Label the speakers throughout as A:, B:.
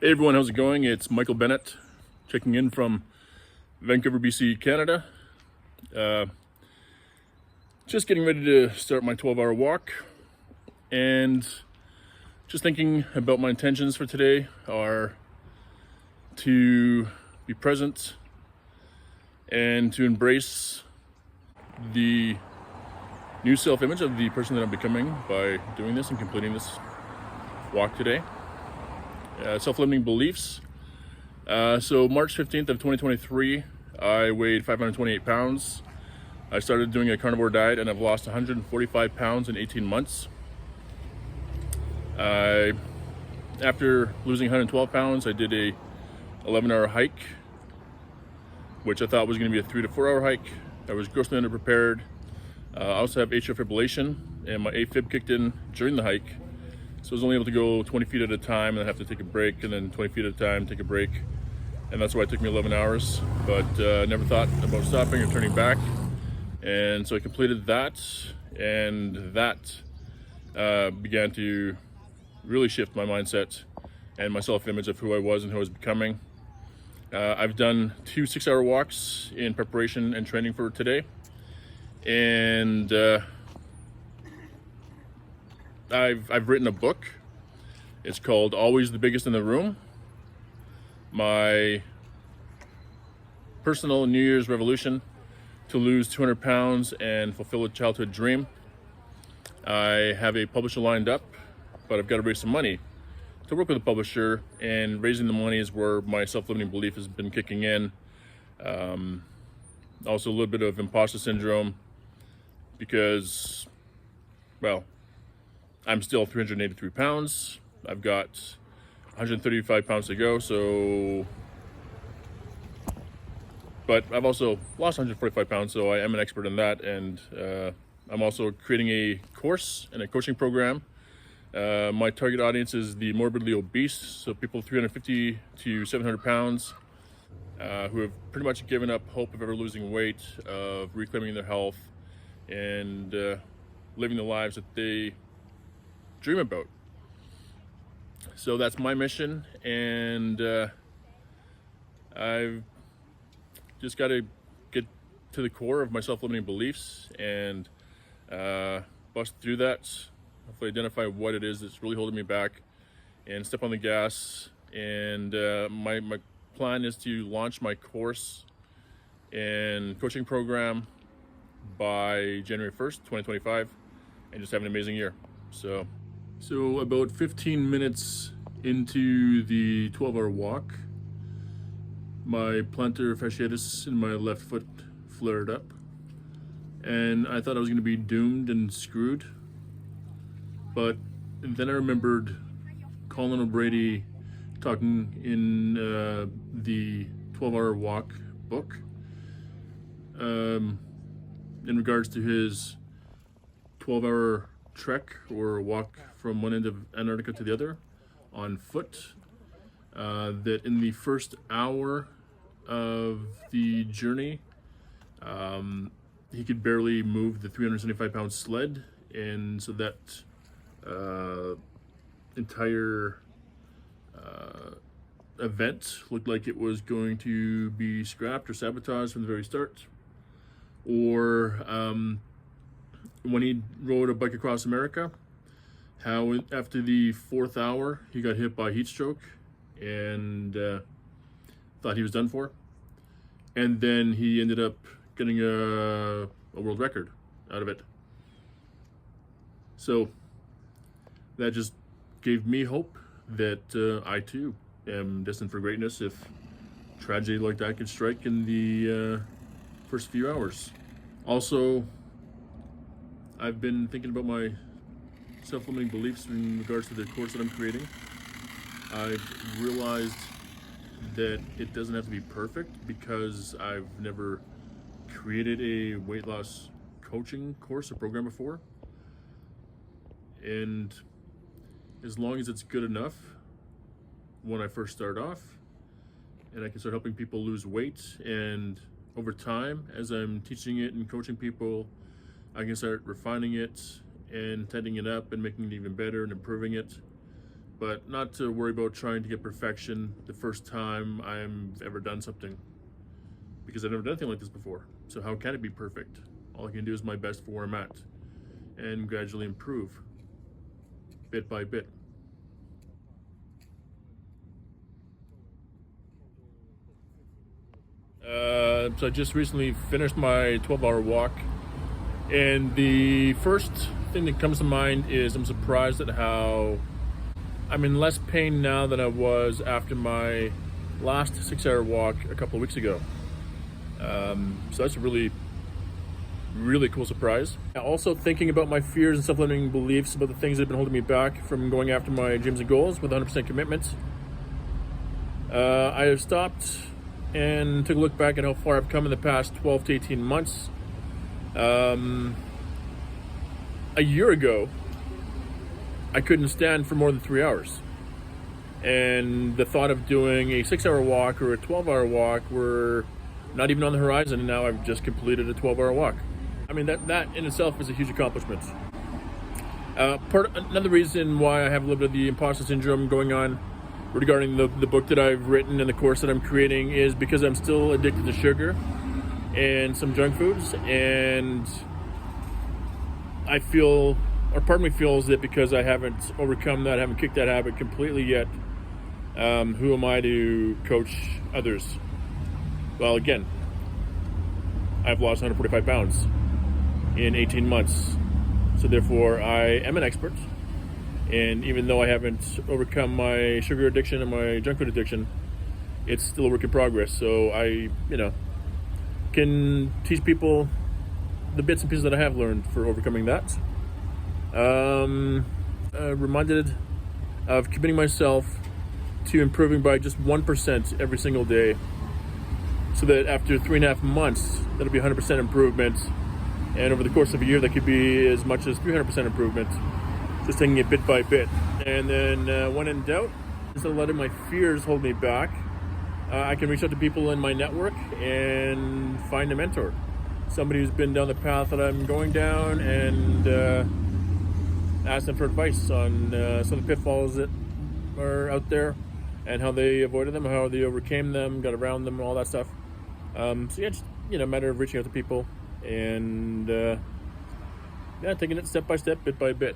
A: Hey everyone, how's it going? It's Michael Bennett checking in from Vancouver, BC, Canada. Uh, just getting ready to start my 12-hour walk, and just thinking about my intentions for today are to be present and to embrace the new self-image of the person that I'm becoming by doing this and completing this walk today. Self-limiting beliefs. So March 15th of 2023, I weighed 528 pounds. I started doing a carnivore diet and I've lost 145 pounds in 18 months. After losing 112 pounds, I did a 11-hour hike, which I thought was going to be a 3 to 4 hour hike. I was grossly underprepared. I also have atrial fibrillation and my AFib kicked in during the hike. So I was only able to go 20 feet at a time and then have to take a break, and then 20 feet at a time, take a break. And that's why it took me 11 hours, but never thought about stopping or turning back. And so I completed that, and that began to really shift my mindset and my self-image of who I was and who I was becoming. I've done 2 6-hour walks in preparation and training for today. And I've written a book. It's called Always the Biggest in the Room. My personal New Year's revolution to lose 200 pounds and fulfill a childhood dream. I have a publisher lined up, but I've got to raise some money to work with a publisher, and raising the money is where my self-limiting belief has been kicking in. Also a little bit of imposter syndrome because, well, I'm still 383 pounds. I've got 135 pounds to go, but I've also lost 145 pounds, so I am an expert in that. And I'm also creating a course and a coaching program. My target audience is the morbidly obese, so people 350 to 700 pounds who have pretty much given up hope of ever losing weight, of reclaiming their health, and living the lives that they dream about. So that's my mission, and I've just got to get to the core of my self-limiting beliefs and bust through that, hopefully identify what it is that's really holding me back and step on the gas. And my plan is to launch my course and coaching program by January 1st, 2025, and just have an amazing year. So about 15 minutes into the 12-hour walk, my plantar fasciitis in my left foot flared up, and I thought I was going to be doomed and screwed. But then I remembered Colin O'Brady talking in the 12-hour walk book in regards to his 12-hour trek or walk from one end of Antarctica to the other on foot, that in the first hour of the journey he could barely move the 375-pound sled, and so that entire event looked like it was going to be scrapped or sabotaged from the very start. Or when he rode a bike across America, how after the 4th hour he got hit by heat stroke and thought he was done for, and then he ended up getting a world record out of it. So that just gave me hope that I too am destined for greatness if tragedy like that could strike in the first few hours. Also, I've been thinking about my self-limiting beliefs in regards to the course that I'm creating. I've realized that it doesn't have to be perfect because I've never created a weight loss coaching course or program before. And as long as it's good enough when I first start off, and I can start helping people lose weight, and over time, as I'm teaching it and coaching people, I can start refining it and tightening it up and making it even better and improving it. but not to worry about trying to get perfection the first time I've ever done something, because I've never done anything like this before. So how can it be perfect? All I can do is my best for where I'm at and gradually improve bit by bit. So I just recently finished my 12-hour walk, and the first thing that comes to mind is I'm surprised at how I'm in less pain now than I was after my last 6-hour walk a couple of weeks ago. So that's a really cool surprise. Also thinking about my fears and self-limiting beliefs about the things that have been holding me back from going after my dreams and goals with 100% commitment. I have stopped and took a look back at how far I've come in the past 12 to 18 months. A year ago, I couldn't stand for more than 3 hours. And the thought of doing a 6-hour walk or a 12-hour walk were not even on the horizon, and now I've just completed a 12-hour walk. I mean, that in itself is a huge accomplishment. Another reason why I have a little bit of the imposter syndrome going on regarding the book that I've written and the course that I'm creating is because I'm still addicted to sugar and some junk foods, and I feel, or part of me feels that because I haven't overcome that, I haven't kicked that habit completely yet, who am I to coach others? Well, again, I've lost 145 pounds in 18 months, so therefore I am an expert. And even though I haven't overcome my sugar addiction and my junk food addiction, it's still a work in progress. So I, can teach people the bits and pieces that I have learned for overcoming that. Reminded of committing myself to improving by just 1% every single day, so that after 3.5 months, that'll be 100% improvement. And over the course of a year, that could be as much as 300% improvement. Just taking it bit by bit. And then when in doubt, instead of letting my fears hold me back, I can reach out to people in my network and find a mentor. Somebody who's been down the path that I'm going down, and ask them for advice on some of the pitfalls that are out there and how they avoided them, how they overcame them, got around them, and all that stuff. So yeah, just, a matter of reaching out to people and taking it step by step, bit by bit.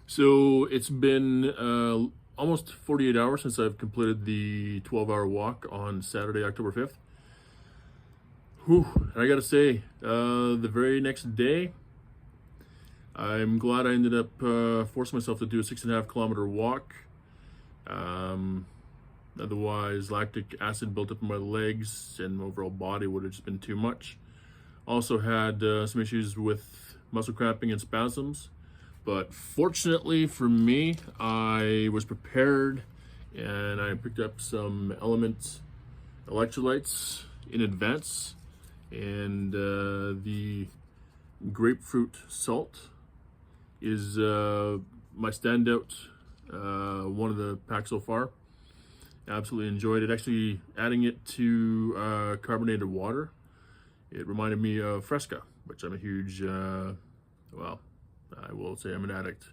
A: So it's been almost 48 hours since I've completed the 12-hour walk on Saturday, October 5th. Whew, and I gotta say, the very next day, I'm glad I ended up forcing myself to do a 6.5-kilometer walk. Otherwise, lactic acid built up in my legs and my overall body would have just been too much. Also had some issues with muscle cramping and spasms. But fortunately for me, I was prepared and I picked up some Element electrolytes in advance. And the grapefruit salt is my standout, one of the packs so far. Absolutely enjoyed it. Actually, adding it to carbonated water, it reminded me of Fresca, which I'm a huge, I will say I'm an addict.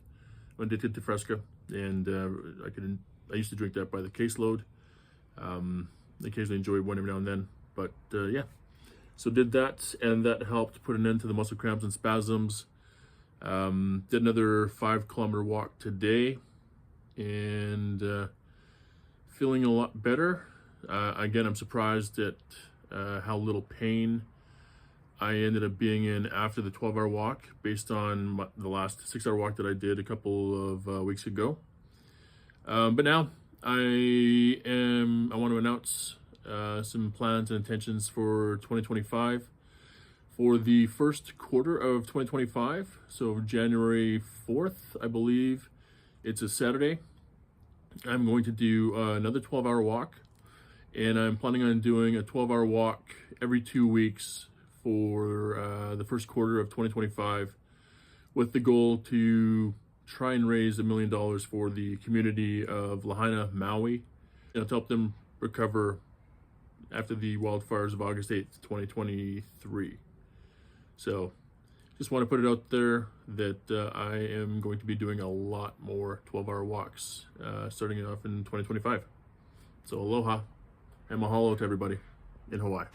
A: I'm addicted to Fresca, and I used to drink that by the caseload. Occasionally enjoy one every now and then, but yeah. So did that, and that helped put an end to the muscle cramps and spasms. Did another 5-kilometer walk today, and feeling a lot better. Again, I'm surprised at how little pain I ended up being in after the 12-hour walk, based on the last 6-hour walk that I did a couple of weeks ago. But now I want to announce some plans and intentions for 2025. For the first quarter of 2025, so January 4th, I believe, it's a Saturday, I'm going to do another 12-hour walk, and I'm planning on doing a 12-hour walk every 2 weeks for the first quarter of 2025, with the goal to try and raise $1 million for the community of Lahaina, Maui, to help them recover after the wildfires of August 8th, 2023. So just want to put it out there that I am going to be doing a lot more 12-hour walks starting it off in 2025. So aloha and mahalo to everybody in Hawaii.